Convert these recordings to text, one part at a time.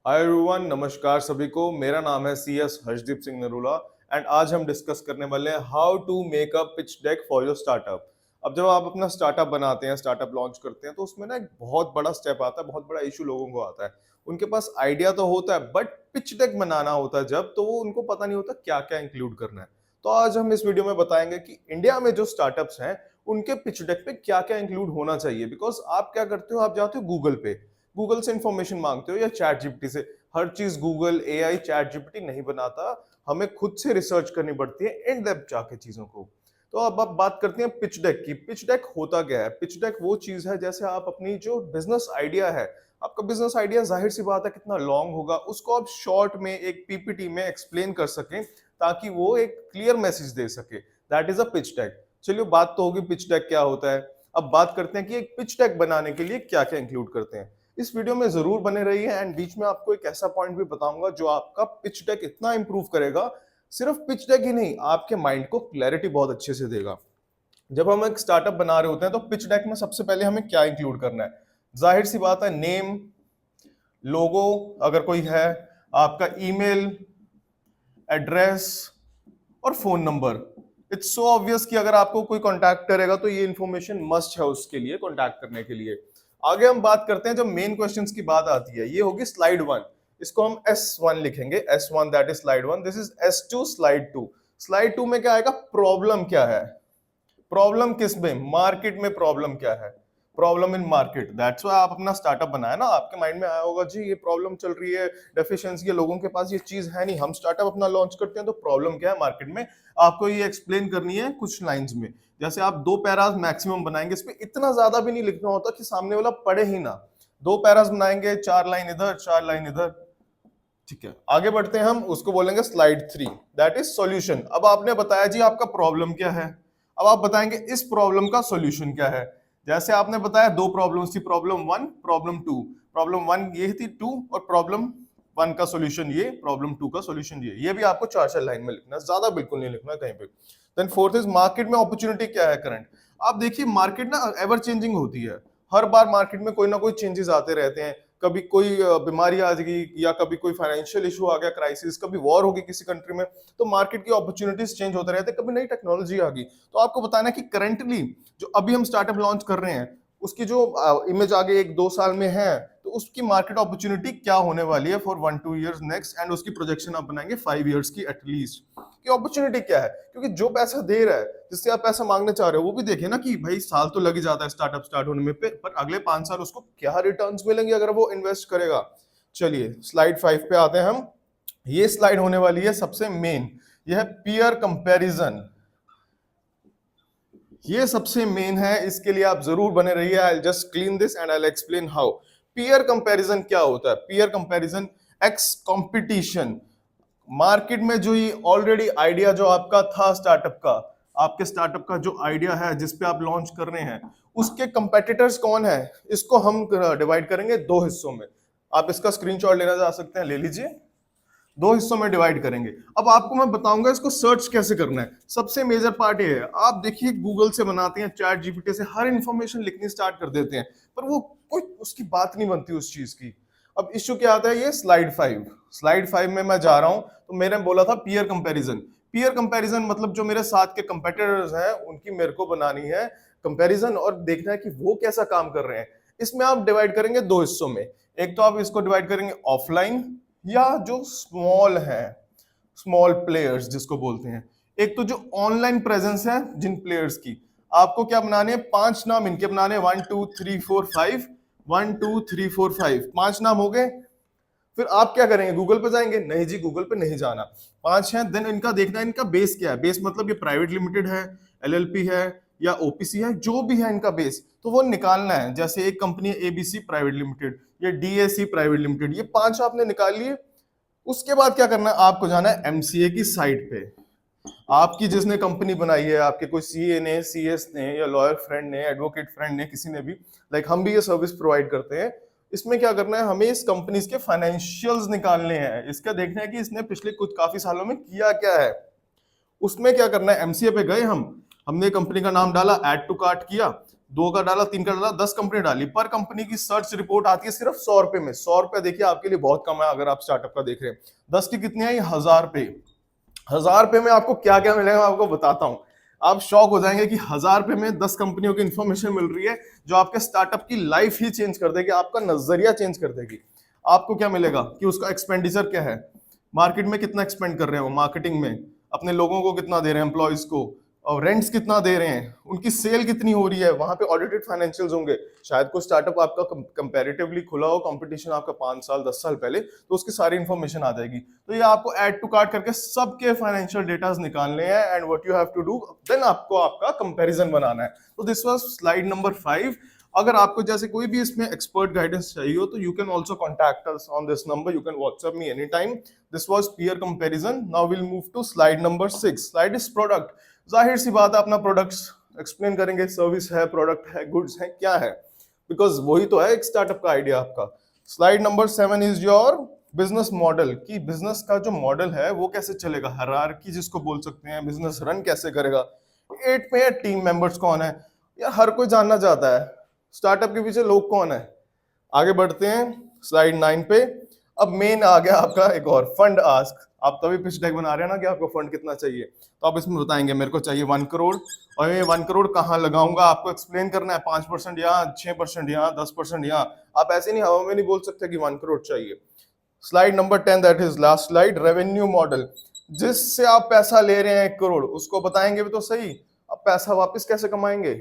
Hi everyone, नमस्कार सभी को। मेरा नाम है CS हर्षदीप सिंह नरूला एंड आज हम डिस्कस करने वाले हैं how to make a pitch deck for your startup. अब जब आप अपना स्टार्टअप बनाते हैं, स्टार्टअप लॉन्च करते हैं, तो उसमें ना एक बहुत बड़ा स्टेप आता है, बहुत बड़ा इशू लोगों को आता है। उनके पास आइडिया तो होता है बट पिच डेक बनाना होता है जब, तो वो उनको पता नहीं होता क्या क्या इंक्लूड करना है। तो आज हम इस वीडियो में बताएंगे कि इंडिया में जो स्टार्टअप्स हैं उनके पिच डेक पे क्या क्या इंक्लूड होना चाहिए। बिकॉज आप क्या करते हो, आप जाते हो गूगल से इंफॉर्मेशन मांगते हो या चैट जीपीटी से। हर चीज गूगल, एआई, चैट जीपीटी नहीं बनाता। हमें खुद से रिसर्च करनी पड़ती है इन डेप्थ जाके चीजों को। तो अब बात करते हैं पिच डेक की। पिच डेक होता क्या है? पिच डेक वो चीज है जैसे आप अपनी जो बिजनेस आइडिया है, आपका बिजनेस आइडिया जाहिर सी बात है कितना लॉन्ग होगा, उसको आप शॉर्ट में एक पीपीटी में एक्सप्लेन कर सकें ताकि वो एक क्लियर मैसेज दे सके। That is a pitch deck. चलिए, बात तो होगी पिच डेक क्या होता है। अब बात करते हैं कि एक पिच डेक बनाने के लिए क्या क्या इंक्लूड करते हैं। इस वीडियो में जरूर बने रहिए एंड बीच में आपको एक ऐसा पॉइंट भी बताऊंगा जो आपका पिच डेक इतना इंप्रूव करेगा। सिर्फ पिच डेक ही नहीं, आपके माइंड को क्लैरिटी बहुत अच्छे से देगा। जब हम एक स्टार्टअप बना रहे होते हैं तो पिच डेक में सबसे पहले हमें क्या इंक्लूड करना है? जाहिर सी बात है, नेम, लोगो अगर कोई है, आपका ईमेल एड्रेस और phone number. It's so obvious कि अगर आपको कोई कांटेक्ट करेगा तो ये इन्फॉर्मेशन मस्ट है उसके लिए, कांटेक्ट करने के लिए। आगे हम बात करते हैं, जब मेन क्वेश्चंस की बात आती है, ये होगी स्लाइड 1। इसको हम S1 लिखेंगे। S1 that is slide 1। This is S2 slide 2। Slide 2 में क्या आएगा? प्रॉब्लम क्या है। प्रॉब्लम किस में? मार्केट में प्रॉब्लम क्या है? Problem in market. That's why आप अपना स्टार्टअप बनाया ना, आपके माइंड में आया होगा जी ये प्रॉब्लम चल रही है, डेफिशिएंसी है, लोगों के पास ये चीज है नहीं, हम स्टार्टअप अपना लॉन्च करते हैं तो प्रॉब्लम क्या है मार्केट में। आपको ये एक्सप्लेन करनी है कुछ लाइंस में। जैसे आप 2 पैराज मैक्सिमम बनाएंगे, इसमें इतना ज्यादा भी नहीं लिखना होता कि सामने वाला पढ़े ही ना। 2 पैराज बनाएंगे, 4 लाइन इधर 4 लाइन इधर। ठीक है, आगे बढ़ते हैं। हम उसको बोलेंगे स्लाइड 3, दैट इज सॉल्यूशन। अब आपने बताया जी आपका प्रॉब्लम क्या है, अब आप बताएंगे इस प्रॉब्लम का सॉल्यूशन क्या है। जैसे आपने बताया 2 प्रॉब्लम्स थी, प्रॉब्लम 1, प्रॉब्लम 2। प्रॉब्लम 1 ये थी, 2 और प्रॉब्लम 1 का सॉल्यूशन ये, प्रॉब्लम 2 का सॉल्यूशन ये भी आपको 4 4 लाइन में लिखना है, ज्यादा बिल्कुल नहीं लिखना कहीं पे। देन फोर्थ इज मार्केट में अपॉर्चुनिटी क्या है करंट। आप देखिए मार्केट ना एवर चेंजिंग होती है। हर बार मार्केट में कोई ना कोई चेंजेस आते रहते हैं। कभी कोई बीमारी आ जाएगी, या कभी कोई फाइनेंशियल इशू आ गया, क्राइसिस, कभी वॉर होगी किसी कंट्री में, तो मार्केट की अपॉर्चुनिटीज चेंज होते रहते हैं। कभी नई टेक्नोलॉजी आ गई। तो आपको बताना है कि करंटली जो अभी हम स्टार्टअप लॉन्च कर रहे हैं, उसकी जो इमेज आगे 1 2 साल में है, तो उसकी मार्केट अपॉर्चुनिटी क्या होने वाली है फॉर 1 2 ईयर्स नेक्स्ट, एंड उसकी प्रोजेक्शन आप बनाएंगे 5 ईयर्स की एटलीस्ट, कि अपॉर्चुनिटी क्या है। क्योंकि जो पैसा दे रहा है, जिससे आप पैसा मांगने चाह रहे हो, वो भी देखिए ना कि भाई साल तो लग ही जाता है स्टार्टअप स्टार्ट होने में पे, पर अगले 5 साल उसको क्या रिटर्न्स मिलेंगे अगर वो इन्वेस्ट करेगा। चलिए स्लाइड 5 पे आते हैं हम। ये स्लाइड होने वाली है सबसे मेन, यह है पीयर कंपैरिजन। ये सबसे मेन है, इसके लिए आप जरूर बने रहिए। I just clean this and I explain how. Peer comparison क्या होता है? Peer comparison x competition. Market में जो ये ऑलरेडी आइडिया जो आपका था स्टार्टअप का, आपके स्टार्टअप का जो आइडिया है जिस पे आप लॉन्च कर रहे हैं, उसके कंपेटिटर्स कौन है, इसको हम डिवाइड करेंगे 2 हिस्सों में। आप इसका स्क्रीनशॉट लेना जा सकते हैं, ले लीजिए। 2 हिस्सों में डिवाइड करेंगे। अब आपको मैं बताऊंगा इसको सर्च कैसे करना है। सबसे मेजर पार्ट ये है, आप देखिए गूगल से बनाते हैं, चैट जीपीटी से हर इंफॉर्मेशन लिखनी स्टार्ट कर देते हैं, पर वो कोई उसकी बात नहीं बनती उस चीज की। अब इश्यू क्या आता है? ये स्लाइड 5। स्लाइड 5 में मैं जा रहा हूं, तो मैंने बोला था पीयर कंपैरिजन। पीयर कंपैरिजन मतलब जो मेरे साथ के कंपेटिटर्स हैं उनकी मेरे को बनानी है कंपैरिजन, और देखना है कि वो कैसा काम कर रहे हैं। इसमें आप डिवाइड करेंगे 2 हिस्सों में। एक तो आप इसको डिवाइड करेंगे ऑफलाइन, या जो स्मॉल है, स्मॉल प्लेयर्स जिसको बोलते हैं। एक तो जो ऑनलाइन प्रेजेंस है जिन प्लेयर्स की, आपको क्या बनाने हैं? 5 नाम इनके बनाने हैं, 1 2 3 4 5। 1 2 3 4 5, 5 नाम हो गए। फिर आप क्या करेंगे? गूगल पे जाएंगे? नहीं जी, गूगल पे नहीं जाना। 5 हैं, देन इनका देखना है इनका बेस क्या है। बेस मतलब ये प्राइवेट लिमिटेड है, एलएलपी है, या ओपीसी है, जो भी है इनका बेस, तो वो निकालना है। जैसे एक कंपनी है एबीसी प्राइवेट लिमिटेड, या डीएसी प्राइवेट लिमिटेड, ये 5 आपने निकाल लिए। उसके बाद क्या करना है? आपको जाना है एमसीए की साइट पे। आपकी जिसने कंपनी बनाई है, आपके कोई सीए ने, सीएस ने, या लॉयर फ्रेंड ने, एडवोकेट फ्रेंड ने, किसी ने भी, लाइक हम भी ये सर्विस प्रोवाइड करते हैं। इसमें क्या करना है? हमें इस कंपनी के फाइनेंशियल्स निकालने हैं। इसका देखना है कि इसने पिछले कुछ काफी सालों में किया क्या है। उसमें क्या करना है? एमसीए पे गए, हमने कंपनी का नाम डाला, ऐड टू कार्ट किया, दो का डाला, तीन का डाला, 10 कंपनी डाली, पर कंपनी की सर्च रिपोर्ट आती है सिर्फ 100 रुपए में। 100 रुपए देखिए आपके लिए बहुत कम है अगर आप स्टार्टअप का देख रहे हैं। 10 की कितनी आई? 1000 रुपए। 1000 रुपए में आपको क्या क्या मिलेगा मैं आपको बताता हूँ। आप शॉक हो जाएंगे कि 1000 रुपए में 10 कंपनियों की इंफॉर्मेशन मिल रही है जो आपके स्टार्टअप की लाइफ ही चेंज कर देगी, आपका नजरिया चेंज कर देगी। आपको क्या मिलेगा कि उसका एक्सपेंडिचर क्या है, मार्केट में कितना एक्सपेंड कर रहे हैं वो, मार्केटिंग में अपने लोगों को कितना दे रहे हैं, एम्प्लॉयज को, और रेंट्स कितना दे रहे हैं, उनकी सेल कितनी हो रही है, वहां पे ऑडिटेड फाइनेंशियल्स होंगे। शायद कोई स्टार्टअप आपका कंपैरेटिवली खुला हो, कंपटीशन आपका 5 साल 10 साल पहले, तो उसकी सारी इंफॉर्मेशन आ जाएगी। तो ये आपको ऐड टू कार्ट करके सबके फाइनेंशियल डेटा निकालने हैं, and what you have to do then आपको आपका कंपैरिजन बनाना है। तो दिस वाज स्लाइड नंबर 5। अगर आपको जैसे कोई भी इसमें एक्सपर्ट गाइडेंस चाहिए हो तो you can also contact us on this number, you can WhatsApp me any time. This was peer comparison. Now will move to slide number 6। Slide is product. जाहिर सी बात है अपना प्रोडक्ट्स एक्सप्लेन करेंगे, service है, प्रोडक्ट है, goods है, क्या है, बिकॉज वही तो है एक स्टार्टअप का आइडिया आपका। Slide number 7 is your business model, कि बिजनेस का जो मॉडल है वो कैसे चलेगा, हायरार्की जिसको बोल सकते हैं, बिजनेस रन कैसे करेगा। 8 पे टीम मेंबर्स कौन है, यार हर कोई जानना चाहता है स्टार्टअप के पीछे लोग कौन है। आगे बढ़ते हैं स्लाइड 9 पे। अब मेन आ गया आपका एक और, फंड आस्क। आप तभी पिच डेक बना रहे हैं ना कि आपको फंड कितना चाहिए, तो आप इसमें बताएंगे मेरे को चाहिए 1 करोड़, और ये 1 करोड़ कहाँ लगाऊंगा, आपको एक्सप्लेन करना है। 5% यहाँ, 6% यहाँ, 10% यहाँ। आप ऐसे नहीं हवा में नहीं बोल सकते कि 1 करोड़ चाहिए। Slide number 10, that is last slide, revenue model. जिससे आप पैसा ले रहे हैं 1 करोड़, उसको बताएंगे भी तो सही, अब पैसा वापस कैसे कमाएंगे।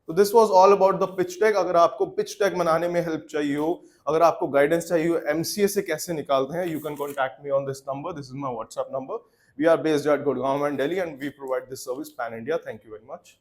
तो this was all about the pitch deck. अगर आपको पिच डेक बनाने में हेल्प चाहिए हो, अगर आपको गाइडेंस चाहिए हो एमसीए से कैसे निकालते हैं, you can contact me on this number, this is my WhatsApp number. We are based at Gurgaon and Delhi and we provide this service pan India. Thank you very much.